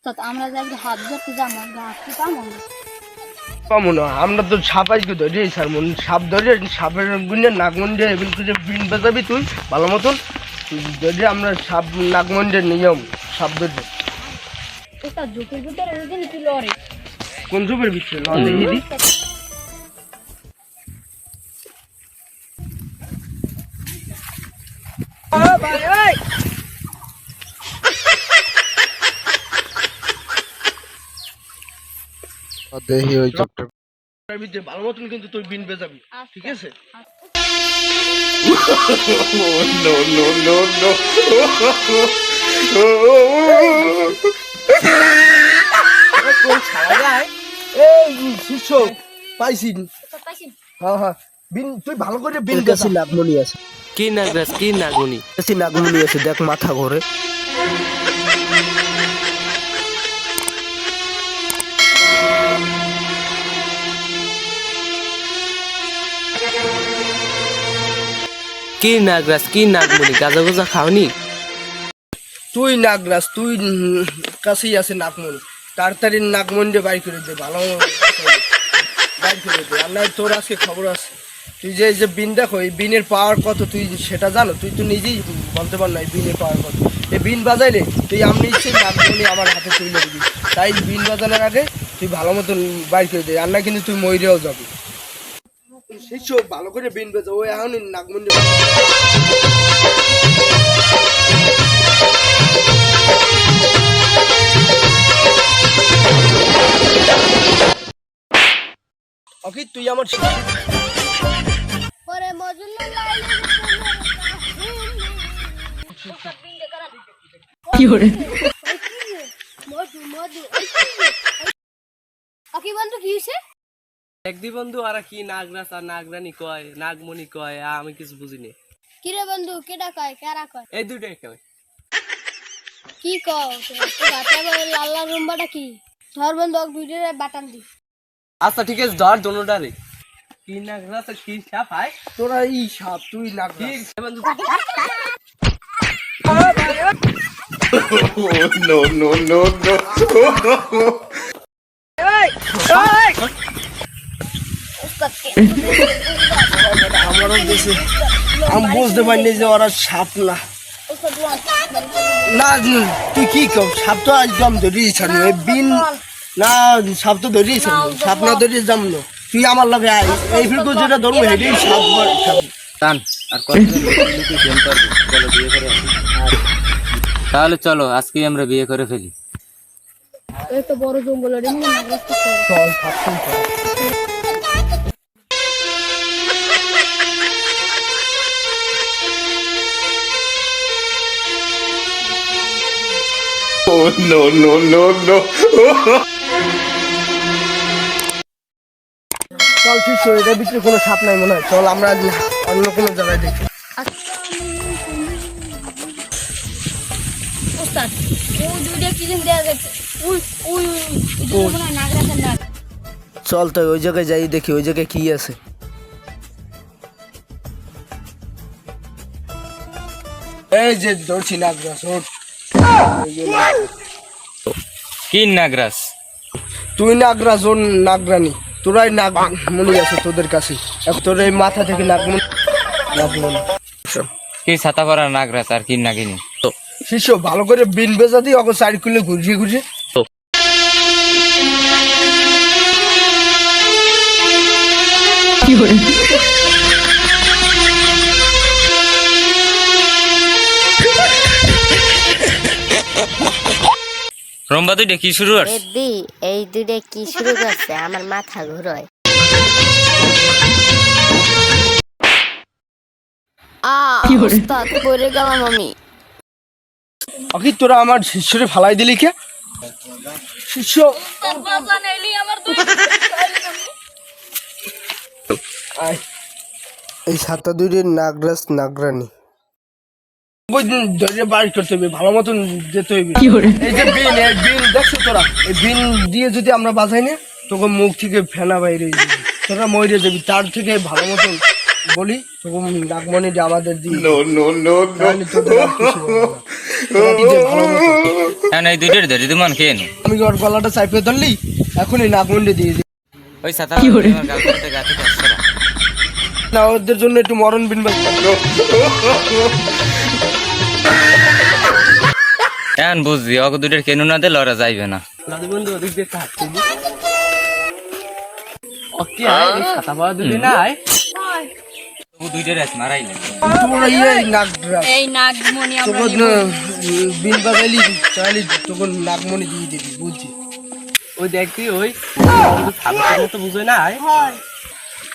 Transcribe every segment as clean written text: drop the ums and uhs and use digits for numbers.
ওস্তাদ আমরা যে একটু হাত ধরতে যাবো গাছ কি পাবো না পাবো না আমরা তো সাপ আজকে ধরে স্যার মন সাপ ধরে সাপের গুণে নাগমন্ডে এবার করে বিন বাজাবি তুই ভালো মতন যদি আমরা সাপ নাগমন্ডে নিয়ম সাপ ধরবে ওস্তাদ ঝুঁকির ভিতরে যদি তুই লড়ে কোন ঝুপের ভিতরে লড়ে দিদি দেখি ওই চোখটা ভালো মতন কিন্তু তুই বিন বেজাবি ঠিক আছে পাইছি হ্যাঁ হ্যাঁ বিন তুই ভালো করে বিন কাছে নাগমণি আছে কি নাগরাজ কি নাগমণি কাছে নাগমণি আছে দেখ মাথা ঘরে কি নাগরাজ কি নাগমণি গাজা গোজা খাওনি তুই নাগরাজ তুই কাছেই আছে নাগমণি তাড়াতাড়ি নাগমন্ডে বাড়ি করে দে ভালো বাড়ি করে দে আর নয় তোর আজকে খবর আছে তুই যে এই যে বিন দেখো এই বিনের পাওয়ার কত তুই সেটা জানো তুই তো নিজেই বলতে পার না এই বিনের পাওয়ার কত এই বিন বাজাইলে তুই আমি সেই নাগমণি আমার হাতে তুলে দিবি তাই বিন বাজানোর আগে তুই ভালো মতন বাড়ি করে দে আর না কিন্তু তুই ময়ূরেও যাবি শিষ্য ভালো করে বিন বাজা ও এখন নাগমন্ডি ওকে তুই আমার ওরে মজুল্লা লাইলে কি করে মধু মধু ওকে বন্ধু কি হইছে একদি বন্ধু আর কি নাগরাজ আর নাগরানি কয় নাগমণি কয় আমি কিছু বুঝিনি কি রে বন্ধু কেডা কয় কারা কয় এই দুটাই কয় কি কও বাটা বলে লাল্লা রুম্বাটা কি ধর বন্ধু এক ভিডিওরে বাটান দি আচ্ছা ঠিক আছে ধর দোনোটারে কি নাগরাজ আর কি সাপ আয় তোরা এই সাপ তুই নাগরাজ ঠিক আছে বন্ধু ওস্তাদ কে আমারও দেশে আমি বুঝতে পারিনি যে ওরা সাপ না ওস্তাদ না তুই কি কর সাপ তো একদম ধরিয়ে ছাড়লো বিন না সাপ তো ধরিয়ে ছাড়লো সাপ না ধরিয়ে যাম না তুই আমার লগে আয় এই ফিরকু যেটা ধরবো হেঁটেই সাপ টান আর কত প্রেম করবো চলো বিয়ে করে তাহলে চলো আজকে আমরা বিয়ে করে ফেলি এই তো বড় জঙ্গল রে মনে না চল সাপ Oh no no no no! চল শিষ্য এটার ভিতরে কোনো সাপ নাই মনে হয় চল আমরা আজ অন্য কোনো জায়গায় দেখি ওস্তাদ ও দুইটা কি দিন দেয়া যাচ্ছে উই উই উই মনে হয় নাগরাজের নাগ চল তো ওই জায়গায় যাই দেখি ওই জায়গায় কি আছে এই যে ধরছি নাগরাজ ওঠ কি নাগরাজ তুই নাগরাজ ওর নাগরানি তোরাই নাগ মনে আছে তোদের কাছে এখন তোর এই মাথা থেকে নাগমণি কি ছাতা পরা নাগরাজ আর কি নাগিনি শিষ্য ভালো করে বিন বেজা দিই অগো সাইড খুলে ঘুরিয়ে ঘুরিয়ে রম্বা তুই কি শুরু আর বেবি এই দুইটা কি শুরু করছে আমার মাথা ঘুরোয় ওস্তাদ পড়ে গেলাম আমি আকি তোরা আমার শিষ্যরে ফালাই দিলি কে শিষ্য আয় এই সাতটা দুইটির নাগরাজ নাগরানি ধরে বাড়ি করতে হবে ভালো মতন যেতে হইবে এই যে বিন এই বিন দেখছো তোরা এই বিন দিয়ে যদি আমরা বাজাই না তোকে মুখ থেকে ফেনা বাইরে তোরা মরে যাবি তার থেকে ভালো মতন বলি তখন নাগমণিটা আমাদের দিয়ে No, no, no, তাহলে তোদের আর কিছু বলবো না। তোরা কি যে ভালো মতো। এখন এই দুইটার ধরে তুমি খেয়ে নি আমি কি ওর গলাটা চাইপে ধরলি এখনই নাগমণি দিয়ে দিই ওই ছাতা আমার গালতে গা থেকে আসছে না। না ওদের জন্য একটু মরণ বিনবাই এখন বুঝছি অগ দুইটার কেন না দিলে ওরা যাইবে না। দাদু বন্ধু ওদিক দিয়ে একটা হাত তুলি ওকে এই ছাতা পাওয়া দিলি নাই ও দুইটার আছে মারাইলে তোরা নাগরাজ এই নাগমণি আমরা তখন বিন বাজাইলি চাইলি তখন নাগমণি দিয়ে দিবি বুঝছি ওই দেখতি ওই ছাগলের মতো বুঝে না আয়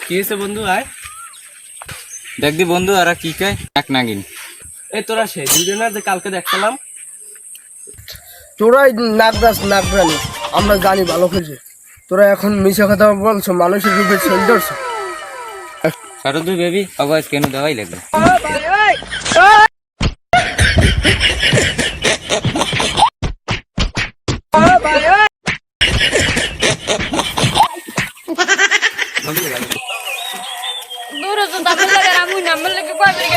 কি হয়েছে বন্ধু আয় দেখবি বন্ধু ওরা কি কয় এক নাগিন এই তোরা সেই দুইজন না যে কালকে দেখলাম তোরাই নাগরাজ নাগরানি আমরা জানি ভালো করে তোরা এখন মিশা কথা বলছো মানুষের রূপে ছেলে ধরছো শারদু বেবি অগজ কেন দেওয়াই লাগবে দূরে তো দাবি লাগে আমি নাম্বার লাগে কয় বের